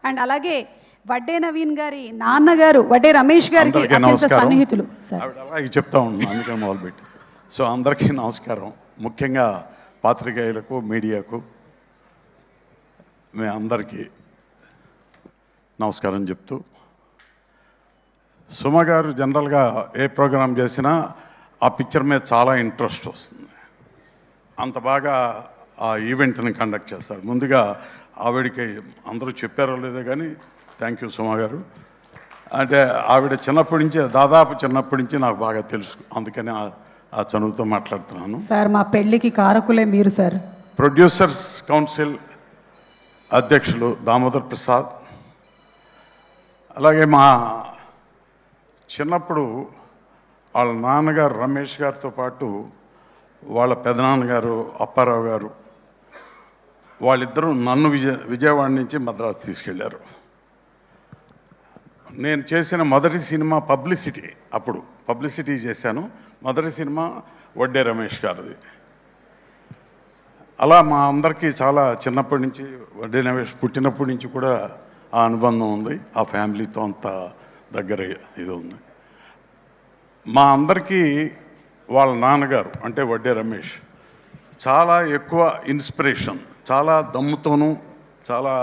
And అలాగే వడ్డే నవీన్ గారి నాన్నగారు వడ్డే రమేష్ గారికి అత్యంత సన్నిహితులు. అలాగే చెప్తా ఉన్నాను, అందుకని మొదలుపెట్టి. సో అందరికీ నమస్కారం. ముఖ్యంగా పాత్రికేయులకు, మీడియాకు మీ అందరికీ నమస్కారం చెప్తూ, సుమ గారు జనరల్గా ఏ ప్రోగ్రాం చేసినా ఆ పిక్చర్ మీద చాలా ఇంట్రెస్ట్ వస్తుంది. అంత బాగా ఆ ఈవెంట్ని కండక్ట్ చేస్తారు. ముందుగా ఆవిడకి అందరూ చెప్పారో లేదో కానీ థ్యాంక్ యూ సుమ గారు. అంటే ఆవిడ చిన్నప్పటి నుంచి, దాదాపు చిన్నప్పటి నుంచి నాకు బాగా తెలుసు, అందుకని ఆ చనువుతో మాట్లాడుతున్నాను. సార్ మా పెళ్ళికి కారకులే మీరు సార్. ప్రొడ్యూసర్స్ కౌన్సిల్ అధ్యక్షులు దామోదర్ ప్రసాద్, అలాగే మా చిన్నప్పుడు వాళ్ళ నాన్నగారు రమేష్ గారితో పాటు వాళ్ళ పెదనాన్నగారు అప్పారావు గారు, వాళ్ళిద్దరూ నన్ను విజయవాడ నుంచి మద్రాసు తీసుకెళ్ళారు. నేను చేసిన మొదటి సినిమా పబ్లిసిటీ, అప్పుడు పబ్లిసిటీ చేశాను. మొదటి సినిమా వడ్డే రమేష్ గారిది. అలా మా అందరికీ చాలా చిన్నప్పటి నుంచి, వడ్డే రమేష్ పుట్టినప్పటి నుంచి కూడా ఆ అనుబంధం ఉంది. ఆ ఫ్యామిలీతో అంత దగ్గర ఇది ఉంది. మా అందరికీ వాళ్ళ నాన్నగారు అంటే వడ్డే రమేష్ చాలా ఎక్కువ ఇన్స్పిరేషన్, చాలా దమ్ముతోనూ చాలా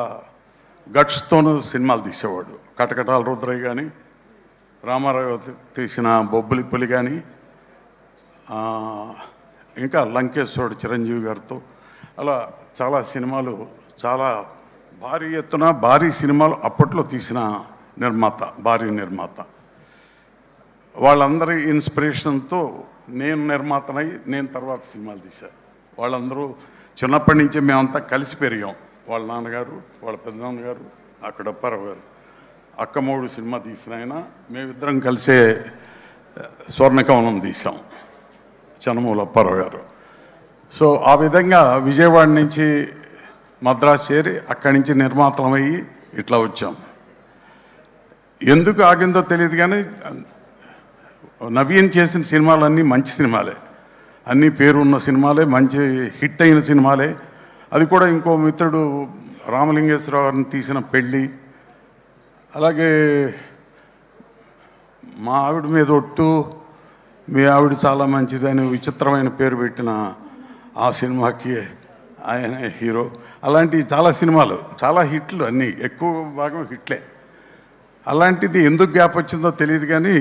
గట్స్తోనూ సినిమాలు తీసేవాడు. కటకటాల రుద్రయ్య కానీ, రామారావు తీసిన బొబ్బులి పులి కానీ, ఇంకా లంకేశ్వరుడు చిరంజీవి గారితో అలా చాలా సినిమాలు, చాలా భారీ ఎత్తున భారీ సినిమాలు అప్పట్లో తీసిన నిర్మాత, భారీ నిర్మాత. వాళ్ళందరి ఇన్స్పిరేషన్తో నేను నిర్మాతనై నేను తర్వాత సినిమాలు తీశాను. వాళ్ళందరూ చిన్నప్పటి నుంచి మేమంతా కలిసి పెరిగాం. వాళ్ళ నాన్నగారు, వాళ్ళ పెద్దనాన్నగారు, అక్కడ అప్పారావు గారు, అక్కమూడు సినిమా తీసిన ఆయన, మేమిద్దరం కలిసే స్వర్ణకవనం తీసాం, చనమూల అప్పారావు గారు. సో ఆ విధంగా విజయవాడ నుంచి మద్రాసు చేరి అక్కడి నుంచి నిర్మాతలమయ్యి ఇట్లా వచ్చాం. ఎందుకు ఆగిందో తెలియదు కానీ నవీన్ చేసిన సినిమాలన్నీ మంచి సినిమాలే, అన్నీ పేరున్న సినిమాలే, మంచి హిట్ అయిన సినిమాలే. అది కూడా ఇంకో మిత్రుడు రామలింగేశ్వరరావు గారిని తీసిన పెళ్ళి, అలాగే మా ఆవిడ మీద ఒట్టు, మీ ఆవిడ చాలా మంచిదని విచిత్రమైన పేరు పెట్టిన ఆ సినిమాకి ఆయన హీరో. అలాంటి చాలా సినిమాలు, చాలా హిట్లు, అన్నీ ఎక్కువ భాగం హిట్లే. అలాంటిది ఎందుకు గ్యాప్ వచ్చిందో తెలియదు కానీ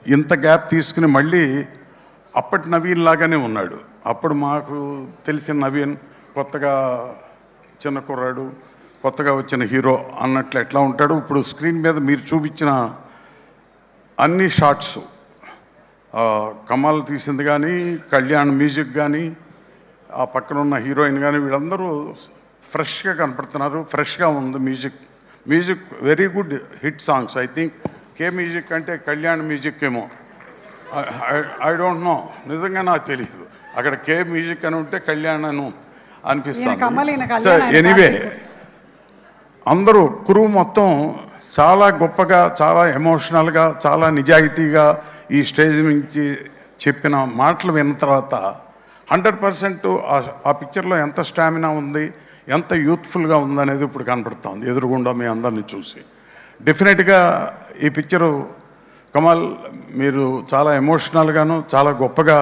ఇంత గ్యాప్ తీసుకుని మళ్ళీ అప్పటి నవీన్ లాగానే ఉన్నాడు. అప్పుడు మాకు తెలిసిన నవీన్ కొత్తగా చిన్న కుర్రాడు, కొత్తగా వచ్చిన హీరో అన్నట్లు ఎట్లా ఉంటాడు. ఇప్పుడు స్క్రీన్ మీద మీరు చూపించిన అన్ని షార్ట్స్, కమల్ తీసింది కానీ, కళ్యాణ్ మ్యూజిక్ కానీ, ఆ పక్కన ఉన్న హీరోయిన్ కానీ, వీళ్ళందరూ ఫ్రెష్గా కనపడుతున్నారు. ఫ్రెష్గా ఉంది music very good hit songs. I think K music అంటే కళ్యాణ్ మ్యూజిక్ ఏమో, ఐ డోంట్ నో, నిజంగా నాకు తెలియదు. అక్కడ కే మ్యూజిక్ అని ఉంటే కళ్యాణ్ అని అనిపిస్తుంది. సో ఎనీవే అందరూ క్రూ మొత్తం చాలా గొప్పగా, చాలా ఎమోషనల్గా, చాలా నిజాయితీగా ఈ స్టేజ్ నుంచి చెప్పిన మాటలు విన్న తర్వాత 100% ఆ పిక్చర్లో ఎంత స్టామినా ఉంది, ఎంత యూత్ఫుల్గా ఉందనేది ఇప్పుడు కనపడుతుంది ఎదురుగుండా మీ అందరినీ చూసి. డెఫినెట్గా ఈ పిక్చరు కమల్ మీరు చాలా ఎమోషనల్గాను చాలా గొప్పగా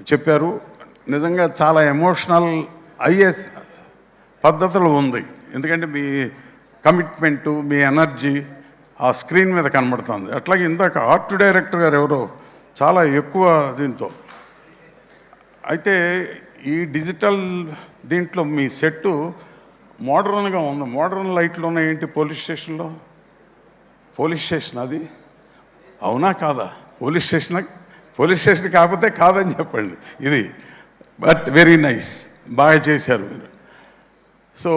చెప్పారు. నిజంగా చాలా ఎమోషనల్ అయ్యే పద్ధతులు ఉంది. ఎందుకంటే మీ కమిట్మెంటు, మీ ఎనర్జీ ఆ స్క్రీన్ మీద కనబడుతుంది. అట్లాగే ఇందాక ఆర్ట్ డైరెక్టర్ గారు ఎవరో చాలా ఎక్కువ దీంతో. అయితే ఈ డిజిటల్ దీంట్లో మీ సెట్టు మోడర్న్గా ఉంది. మోడర్న్ లైట్లు ఉన్నాయి ఏంటి పోలీస్ స్టేషన్లో? పోలీస్ స్టేషన్ అది అవునా కాదా? పోలీస్ స్టేషన్ కాకపోతే కాదని చెప్పండి. ఇది బట్ వెరీ నైస్, బాగా చేశారు మీరు. సో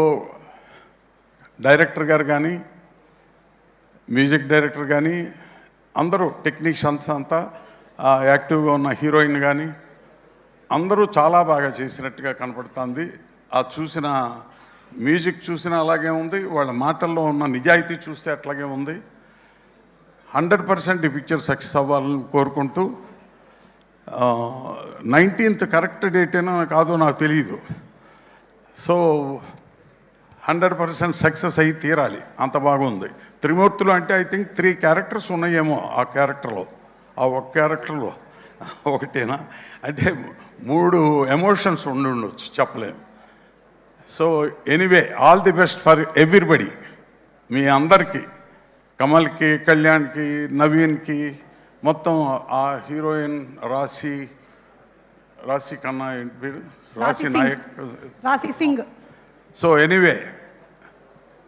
డైరెక్టర్ గారు కానీ, మ్యూజిక్ డైరెక్టర్ కానీ, అందరూ టెక్నీషియన్స్ అంతా, యాక్టివ్గా ఉన్న హీరోయిన్ కానీ అందరూ చాలా బాగా చేసినట్టుగా కనపడుతుంది. ఆ చూసిన మ్యూజిక్ చూసినా అలాగే ఉంది, వాళ్ళ మాటల్లో ఉన్న నిజాయితీ చూస్తే అట్లాగే ఉంది. 100% ఈ పిక్చర్ సక్సెస్ అవ్వాలని కోరుకుంటూ 19th కరెక్ట్ డేట్ అయినా కాదో నాకు తెలియదు. సో 100% సక్సెస్ అయ్యి తీరాలి, అంత బాగుంది. త్రిమూర్తులు అంటే ఐ థింక్ 3 క్యారెక్టర్స్ ఉన్నాయేమో ఆ క్యారెక్టర్లో, ఆ ఒక్క క్యారెక్టర్లో ఒకటేనా అంటే 3 ఎమోషన్స్ ఉండొచ్చు, చెప్పలేము. So anyway, all the best for everybody. మీ అందరికీ, కమల్కి, కళ్యాణ్కి, నవీన్కి, మొత్తం ఆ హీరోయిన్ రాశి కన్నా ఏంటి పేరు, రాశి నాయక్. రాశి సింగ్. సో ఎనీవే,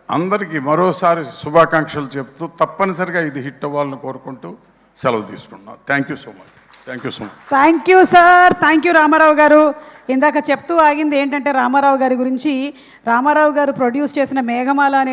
అందరికీ మరోసారి శుభాకాంక్షలు చెప్తూ తప్పనిసరిగా ఇది హిట్ అవ్వాలని కోరుకుంటూ సెలవు తీసుకున్నాను. Thank you so much. Thank you sir. Thank you Ramarao గారు. ఇందాక చెప్తూ ఆగింది ఏంటంటే రామారావు గారి గురించి, రామారావు గారు ప్రొడ్యూస్ చేసిన మేఘమాల అనే